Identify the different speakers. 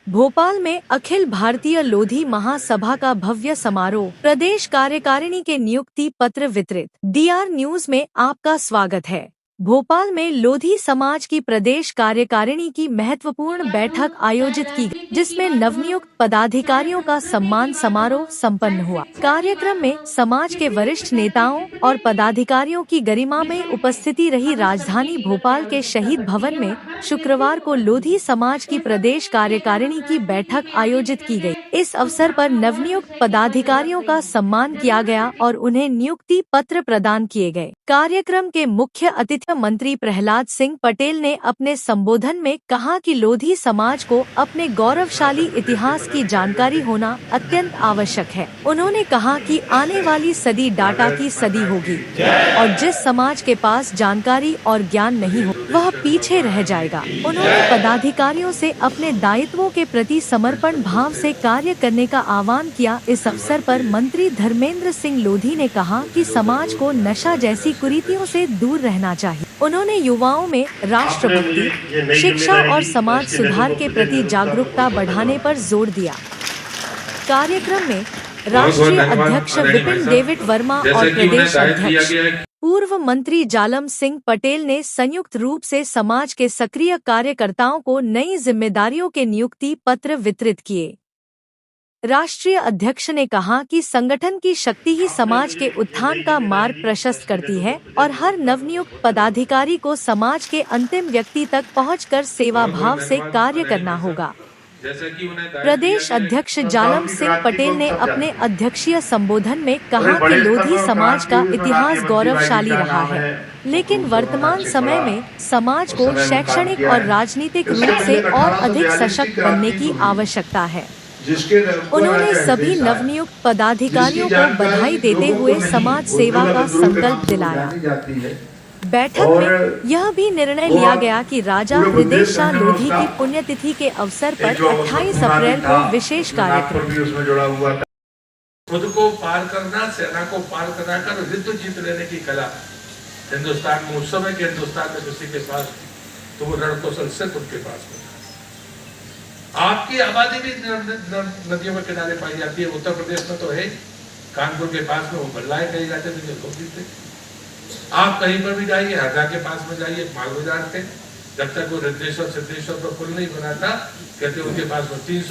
Speaker 1: भोपाल में अखिल भारतीय लोधी महासभा का भव्य समारोह, प्रदेश कार्यकारिणी के नियुक्ति पत्र वितरित। DR न्यूज में आपका स्वागत है। भोपाल में लोधी समाज की प्रदेश कार्यकारिणी की महत्वपूर्ण बैठक आयोजित की गई, जिसमें नवनियुक्त पदाधिकारियों का सम्मान समारोह संपन्न हुआ। कार्यक्रम में समाज के वरिष्ठ नेताओं और पदाधिकारियों की गरिमामय उपस्थिति रही। राजधानी भोपाल के शहीद भवन में शुक्रवार को लोधी समाज की प्रदेश कार्यकारिणी की बैठक आयोजित की गई। इस अवसर पर नवनियुक्त पदाधिकारियों का सम्मान किया गया और उन्हें नियुक्ति पत्र प्रदान किए गए। कार्यक्रम के मुख्य अतिथि मंत्री प्रहलाद सिंह पटेल ने अपने संबोधन में कहा कि लोधी समाज को अपने गौरवशाली इतिहास की जानकारी होना अत्यंत आवश्यक है। उन्होंने कहा कि आने वाली सदी डाटा की सदी होगी और जिस समाज के पास जानकारी और ज्ञान नहीं हो वह पीछे रह जाएगा। उन्होंने पदाधिकारियों से अपने दायित्वों के प्रति समर्पण भाव से कार्य करने का आह्वान किया। इस अवसर पर मंत्री धर्मेंद्र सिंह लोधी ने कहा कि समाज को नशा जैसी कुरीतियों से दूर रहना चाहिए। उन्होंने युवाओं में राष्ट्रभक्ति, शिक्षा और समाज सुधार के प्रति जागरूकता बढ़ाने पर जोर दिया। कार्यक्रम में राष्ट्रीय अध्यक्ष विपिन डेविड वर्मा और प्रदेश अध्यक्ष पूर्व मंत्री जालम सिंह पटेल ने संयुक्त रूप से समाज के सक्रिय कार्यकर्ताओं को नई जिम्मेदारियों के नियुक्ति पत्र वितरित किए। राष्ट्रीय अध्यक्ष ने कहा कि संगठन की शक्ति ही समाज के उत्थान का मार्ग प्रशस्त करती है और हर नवनियुक्त पदाधिकारी को समाज के अंतिम व्यक्ति तक पहुंचकर सेवा भाव से कार्य करना होगा। प्रदेश अध्यक्ष जालम सिंह पटेल ने अपने अध्यक्षीय संबोधन में कहा कि लोधी समाज का इतिहास गौरवशाली रहा है, लेकिन वर्तमान समय में समाज को शैक्षणिक और राजनीतिक रूप से और अधिक सशक्त बनने की आवश्यकता है। उन्होंने सभी नवनियुक्त पदाधिकारियों को बधाई देते हुए समाज सेवा का संकल्प दिलाया। बैठक में यह भी निर्णय लिया गया कि राजा हृदय शाह लोधी की पुण्यतिथि के अवसर पर 28 अप्रैल को विशेष कार्यक्रम।
Speaker 2: खुद को पार करना, सेना को पार करा कर युद्ध जीत लेने की कला हिंदुस्तान में उस समय के हिंदुस्तान में किसी के पास तो वो रणकौशल से खुद के पास होता। आपकी आबादी भी नदियों के किनारे पाई जाती है। उत्तर प्रदेश में तो है, कानपुर के पास में वो बल्लाए कही जाते थे। आप कहीं पर भी जाइए, हरदा के पास में जाइए, माल बाजार थे, जब तक वो रिद्धेश्वर सिद्धेश्वर पर पुल नहीं बना था, कहते उनके पास में 300